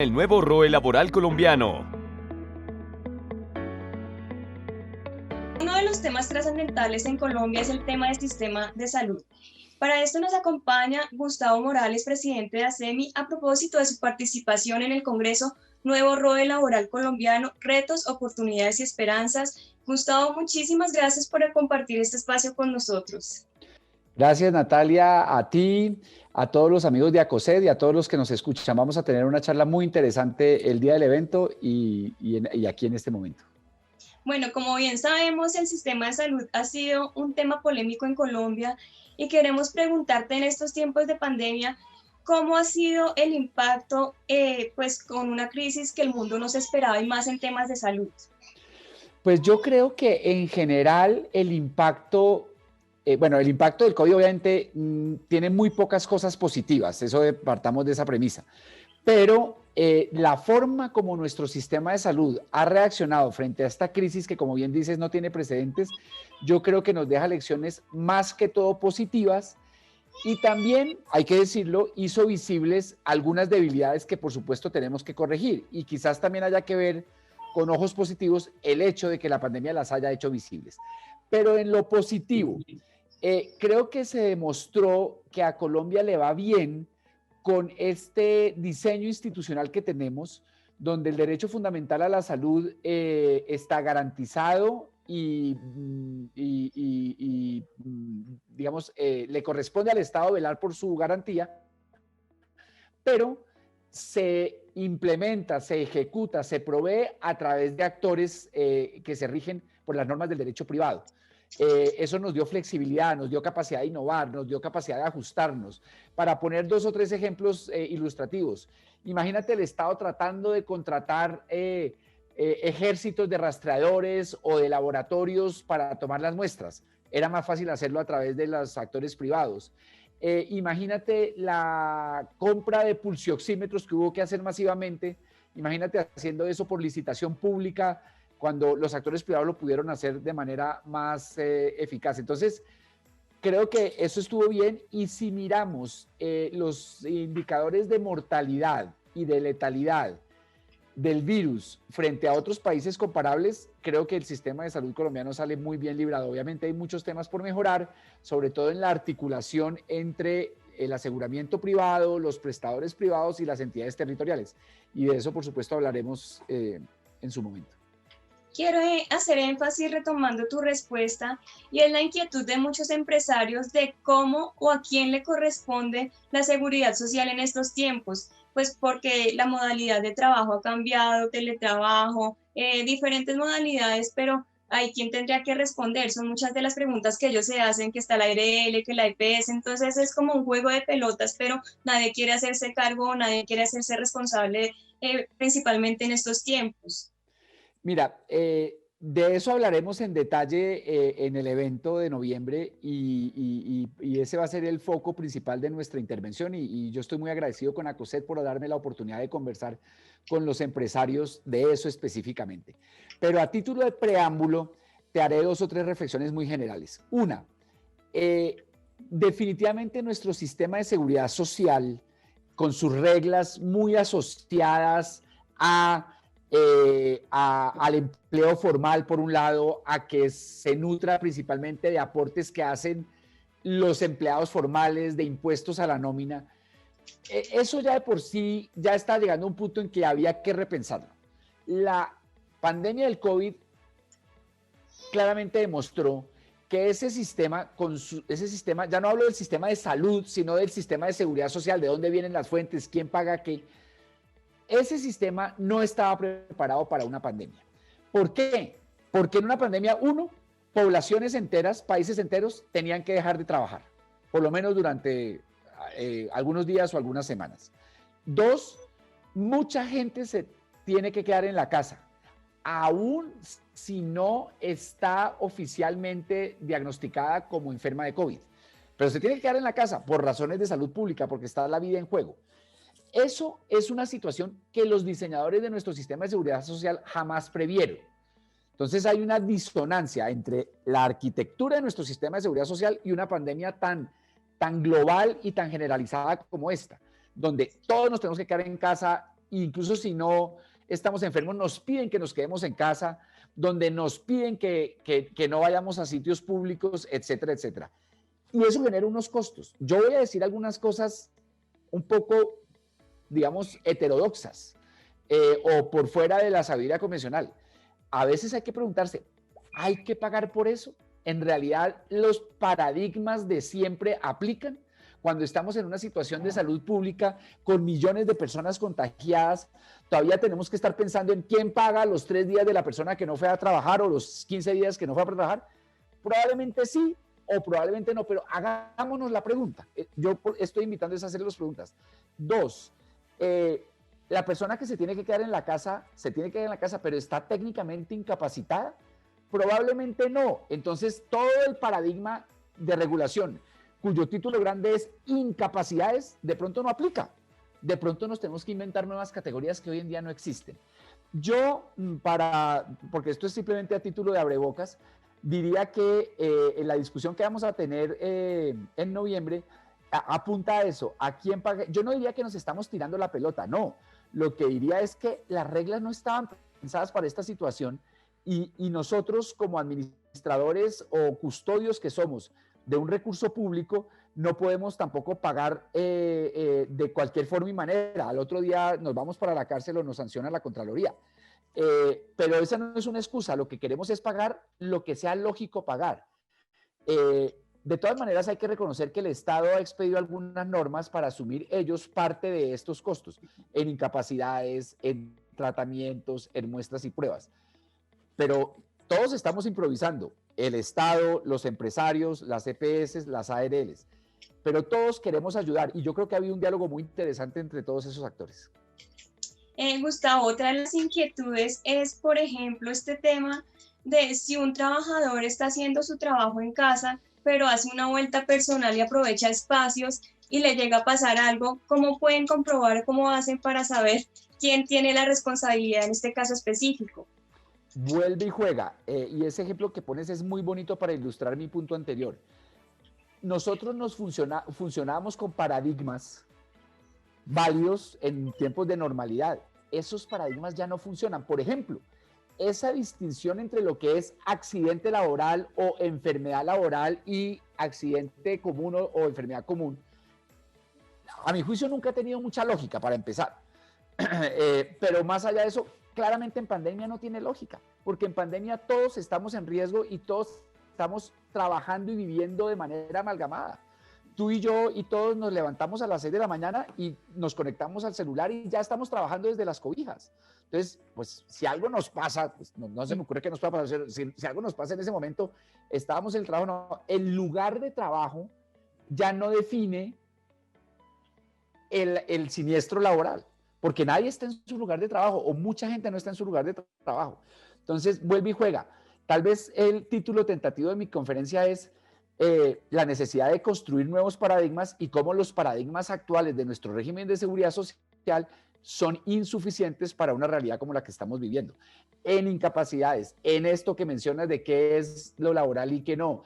El nuevo ROE laboral colombiano. Uno de los temas trascendentales en Colombia es el tema del sistema de salud. Para esto nos acompaña Gustavo Morales, presidente de ASEMI, a propósito de su participación en el Congreso Nuevo ROE Laboral Colombiano, Retos, Oportunidades y Esperanzas. Gustavo, muchísimas gracias por compartir este espacio con nosotros. Gracias, Natalia, a ti, a todos los amigos de ACOSED y a todos los que nos escuchan. Vamos a tener una charla muy interesante el día del evento y aquí en este momento. Bueno, como bien sabemos, el sistema de salud ha sido un tema polémico en Colombia y queremos preguntarte en estos tiempos de pandemia, ¿cómo ha sido el impacto pues con una crisis que el mundo no se esperaba y más en temas de salud? Pues yo creo que en general el impacto, el impacto del COVID obviamente tiene muy pocas cosas positivas, partamos de esa premisa, pero la forma como nuestro sistema de salud ha reaccionado frente a esta crisis que, como bien dices, no tiene precedentes, yo creo que nos deja lecciones más que todo positivas y también, hay que decirlo, hizo visibles algunas debilidades que por supuesto tenemos que corregir y quizás también haya que ver con ojos positivos el hecho de que la pandemia las haya hecho visibles. Pero en lo positivo, creo que se demostró que a Colombia le va bien con este diseño institucional que tenemos, donde el derecho fundamental a la salud está garantizado digamos, le corresponde al Estado velar por su garantía, pero se implementa, se ejecuta, se provee a través de actores que se rigen por las normas del derecho privado. Eso nos dio flexibilidad, nos dio capacidad de innovar, nos dio capacidad de ajustarnos. Para poner 2 o 3 ejemplos ilustrativos, imagínate el Estado tratando de contratar ejércitos de rastreadores o de laboratorios para tomar las muestras. Era más fácil hacerlo a través de los actores privados. Imagínate la compra de pulsioxímetros que hubo que hacer masivamente. Imagínate haciendo eso por licitación pública cuando los actores privados lo pudieron hacer de manera más eficaz. Entonces, creo que eso estuvo bien y si miramos los indicadores de mortalidad y de letalidad del virus frente a otros países comparables, creo que el sistema de salud colombiano sale muy bien librado. Obviamente hay muchos temas por mejorar, sobre todo en la articulación entre el aseguramiento privado, los prestadores privados y las entidades territoriales. Y de eso, por supuesto, hablaremos en su momento. Quiero hacer énfasis retomando tu respuesta y es la inquietud de muchos empresarios de cómo o a quién le corresponde la seguridad social en estos tiempos, pues porque la modalidad de trabajo ha cambiado, teletrabajo, diferentes modalidades, pero hay quien tendría que responder. Son muchas de las preguntas que ellos se hacen, que está la ARL, que la EPS, entonces es como un juego de pelotas, pero nadie quiere hacerse cargo, nadie quiere hacerse responsable, principalmente en estos tiempos. Mira, de eso hablaremos en detalle en el evento de noviembre y ese va a ser el foco principal de nuestra intervención y yo estoy muy agradecido con ACOSED por darme la oportunidad de conversar con los empresarios de eso específicamente. Pero a título de preámbulo, te haré 2 o 3 reflexiones muy generales. Una, definitivamente nuestro sistema de seguridad social, con sus reglas muy asociadas al empleo formal, por un lado, a que se nutra principalmente de aportes que hacen los empleados formales, de impuestos a la nómina. Eso ya de por sí ya está llegando a un punto en que había que repensarlo. La pandemia del COVID claramente demostró que ese sistema, ya no hablo del sistema de salud, sino del sistema de seguridad social, de dónde vienen las fuentes, quién paga qué. Ese sistema no estaba preparado para una pandemia. ¿Por qué? Porque en una pandemia, uno, poblaciones enteras, países enteros, tenían que dejar de trabajar, por lo menos durante algunos días o algunas semanas. 2, mucha gente se tiene que quedar en la casa, aún si no está oficialmente diagnosticada como enferma de COVID. Pero se tiene que quedar en la casa por razones de salud pública, porque está la vida en juego. Eso es una situación que los diseñadores de nuestro sistema de seguridad social jamás previeron. Entonces hay una disonancia entre la arquitectura de nuestro sistema de seguridad social y una pandemia tan global y tan generalizada como esta, donde todos nos tenemos que quedar en casa incluso si no estamos enfermos, nos piden que nos quedemos en casa, donde nos piden que no vayamos a sitios públicos, etcétera, etcétera. Y eso genera unos costos. Yo voy a decir algunas cosas un poco, digamos, heterodoxas o por fuera de la sabiduría convencional. A veces hay que preguntarse, ¿hay que pagar por eso? ¿En realidad los paradigmas de siempre aplican? Cuando estamos en una situación de salud pública con millones de personas contagiadas, todavía tenemos que estar pensando en quién paga los 3 días de la persona que no fue a trabajar o los 15 días que no fue a trabajar. Probablemente sí o probablemente no, pero hagámonos la pregunta. Yo estoy invitando a hacer las preguntas. 2, la persona que se tiene que quedar en la casa, pero está técnicamente incapacitada. Probablemente no. Entonces, todo el paradigma de regulación, cuyo título grande es incapacidades, de pronto no aplica. De pronto nos tenemos que inventar nuevas categorías que hoy en día no existen. Yo, porque esto es simplemente a título de abrebocas, diría que en la discusión que vamos a tener en noviembre, apunta a eso. ¿A quién paga? Yo no diría que nos estamos tirando la pelota, no. Lo que diría es que las reglas no estaban pensadas para esta situación y nosotros como administradores o custodios que somos de un recurso público, no podemos tampoco pagar de cualquier forma y manera. Al otro día nos vamos para la cárcel o nos sanciona la Contraloría. Pero esa no es una excusa. Lo que queremos es pagar lo que sea lógico pagar. De todas maneras, hay que reconocer que el Estado ha expedido algunas normas para asumir ellos parte de estos costos en incapacidades, en tratamientos, en muestras y pruebas. Pero todos estamos improvisando, el Estado, los empresarios, las EPS, las ARLs, pero todos queremos ayudar y yo creo que ha habido un diálogo muy interesante entre todos esos actores. Gustavo, otra de las inquietudes es, por ejemplo, este tema de si un trabajador está haciendo su trabajo en casa, pero hace una vuelta personal y aprovecha espacios y le llega a pasar algo, ¿cómo pueden comprobar, cómo hacen para saber quién tiene la responsabilidad en este caso específico? Vuelve y juega. Y ese ejemplo que pones es muy bonito para ilustrar mi punto anterior. Nosotros funcionábamos con paradigmas válidos en tiempos de normalidad. Esos paradigmas ya no funcionan. Por ejemplo, esa distinción entre lo que es accidente laboral o enfermedad laboral y accidente común o enfermedad común, a mi juicio nunca ha tenido mucha lógica para empezar. Pero más allá de eso, claramente en pandemia no tiene lógica, porque en pandemia todos estamos en riesgo y todos estamos trabajando y viviendo de manera amalgamada. Tú y yo y todos nos levantamos a las 6 de la mañana y nos conectamos al celular y ya estamos trabajando desde las cobijas. Entonces, pues si algo nos pasa, pues, no se me ocurre que nos pueda pasar, si algo nos pasa en ese momento, estábamos en el trabajo, no, el lugar de trabajo ya no define el siniestro laboral, porque nadie está en su lugar de trabajo o mucha gente no está en su lugar de trabajo. Entonces, vuelve y juega. Tal vez el título tentativo de mi conferencia es la necesidad de construir nuevos paradigmas y cómo los paradigmas actuales de nuestro régimen de seguridad social son insuficientes para una realidad como la que estamos viviendo. En incapacidades, en esto que mencionas de qué es lo laboral y qué no,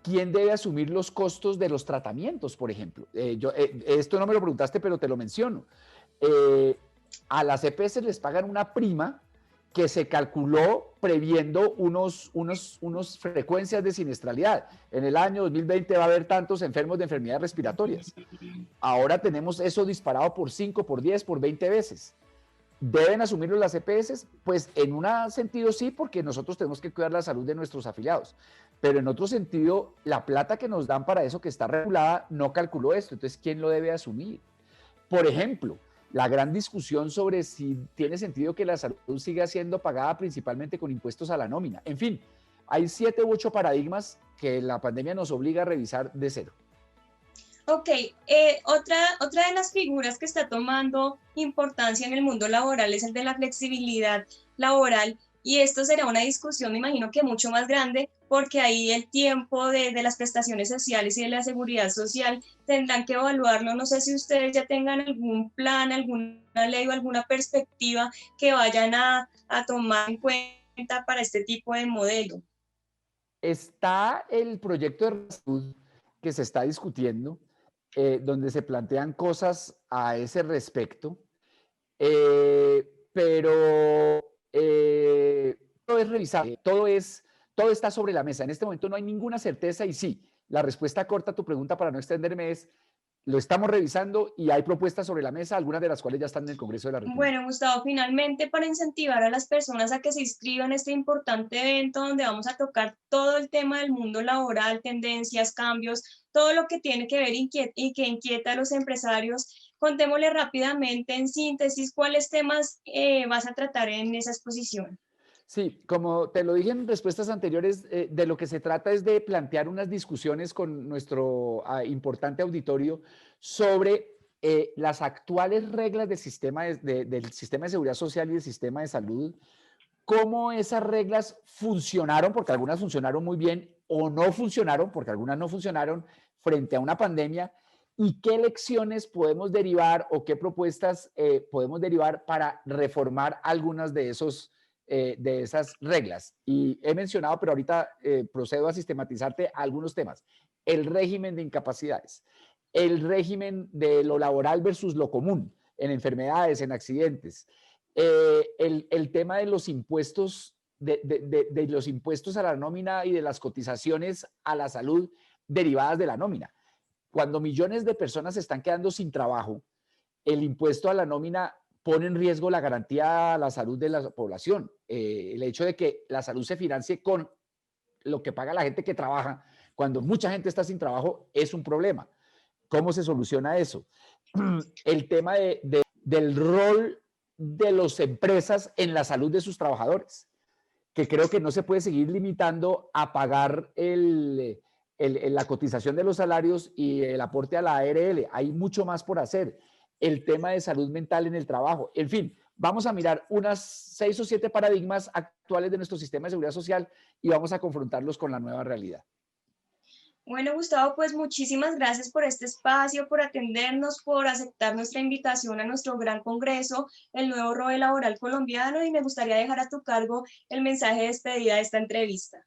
¿quién debe asumir los costos de los tratamientos, por ejemplo? Esto no me lo preguntaste, pero te lo menciono. A las EPS les pagan una prima que se calculó previendo unos frecuencias de siniestralidad. En el año 2020 va a haber tantos enfermos de enfermedades respiratorias. Ahora tenemos eso disparado por 5, por 10, por 20 veces. ¿Deben asumirlo las EPS? Pues en un sentido sí, porque nosotros tenemos que cuidar la salud de nuestros afiliados. Pero en otro sentido, la plata que nos dan para eso que está regulada no calculó esto. Entonces, ¿quién lo debe asumir? Por ejemplo, la gran discusión sobre si tiene sentido que la salud siga siendo pagada principalmente con impuestos a la nómina. En fin, hay 7 u 8 paradigmas que la pandemia nos obliga a revisar de cero. Ok, otra de las figuras que está tomando importancia en el mundo laboral es el de la flexibilidad laboral, y esto será una discusión, me imagino que mucho más grande, porque ahí el tiempo de las prestaciones sociales y de la seguridad social tendrán que evaluarlo. No sé si ustedes ya tengan algún plan, alguna ley o alguna perspectiva que vayan a tomar en cuenta para este tipo de modelo. Está el proyecto de salud que se está discutiendo, donde se plantean cosas a ese respecto, pero todo es revisable, todo está sobre la mesa. En este momento no hay ninguna certeza y sí, la respuesta corta a tu pregunta para no extenderme es, lo estamos revisando y hay propuestas sobre la mesa, algunas de las cuales ya están en el Congreso de la República. Bueno, Gustavo, finalmente para incentivar a las personas a que se inscriban a este importante evento donde vamos a tocar todo el tema del mundo laboral, tendencias, cambios, todo lo que tiene que ver y que inquieta a los empresarios, contémosle rápidamente en síntesis cuáles temas vas a tratar en esa exposición. Sí, como te lo dije en respuestas anteriores, de lo que se trata es de plantear unas discusiones con nuestro importante auditorio sobre las actuales reglas del sistema del sistema de seguridad social y del sistema de salud, cómo esas reglas funcionaron, porque algunas funcionaron muy bien, o no funcionaron, porque algunas no funcionaron, frente a una pandemia, y qué lecciones podemos derivar o qué propuestas podemos derivar para reformar algunas de esas reglas. Y he mencionado, pero ahorita procedo a sistematizarte algunos temas. El régimen de incapacidades, el régimen de lo laboral versus lo común, en enfermedades, en accidentes, el tema de los impuestos, de los impuestos a la nómina y de las cotizaciones a la salud derivadas de la nómina. Cuando millones de personas se están quedando sin trabajo, el impuesto a la nómina pone en riesgo la garantía a la salud de la población. El hecho de que la salud se financie con lo que paga la gente que trabaja, cuando mucha gente está sin trabajo, es un problema. ¿Cómo se soluciona eso? El tema del rol de las empresas en la salud de sus trabajadores, que creo que no se puede seguir limitando a pagar la cotización de los salarios y el aporte a la ARL. Hay mucho más por hacer. El tema de salud mental en el trabajo. En fin, vamos a mirar unas 6 o 7 paradigmas actuales de nuestro sistema de seguridad social y vamos a confrontarlos con la nueva realidad. Bueno, Gustavo, pues muchísimas gracias por este espacio, por atendernos, por aceptar nuestra invitación a nuestro gran congreso, el nuevo ROE laboral colombiano, y me gustaría dejar a tu cargo el mensaje de despedida de esta entrevista.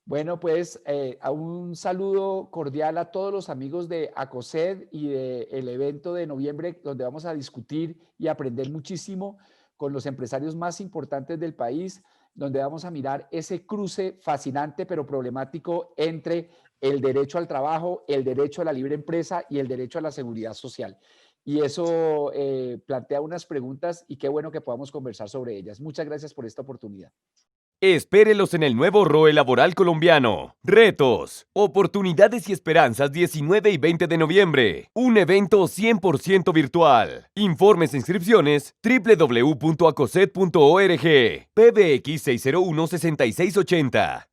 Bueno, pues un saludo cordial a todos los amigos de ACOSED y del evento de noviembre, donde vamos a discutir y aprender muchísimo con los empresarios más importantes del país, donde vamos a mirar ese cruce fascinante pero problemático entre el derecho al trabajo, el derecho a la libre empresa y el derecho a la seguridad social. Y eso plantea unas preguntas y qué bueno que podamos conversar sobre ellas. Muchas gracias por esta oportunidad. Espérelos en el nuevo ROE laboral colombiano. Retos, oportunidades y esperanzas 19 y 20 de noviembre. Un evento 100% virtual. Informes e inscripciones www.acosed.org. PBX 601-6680.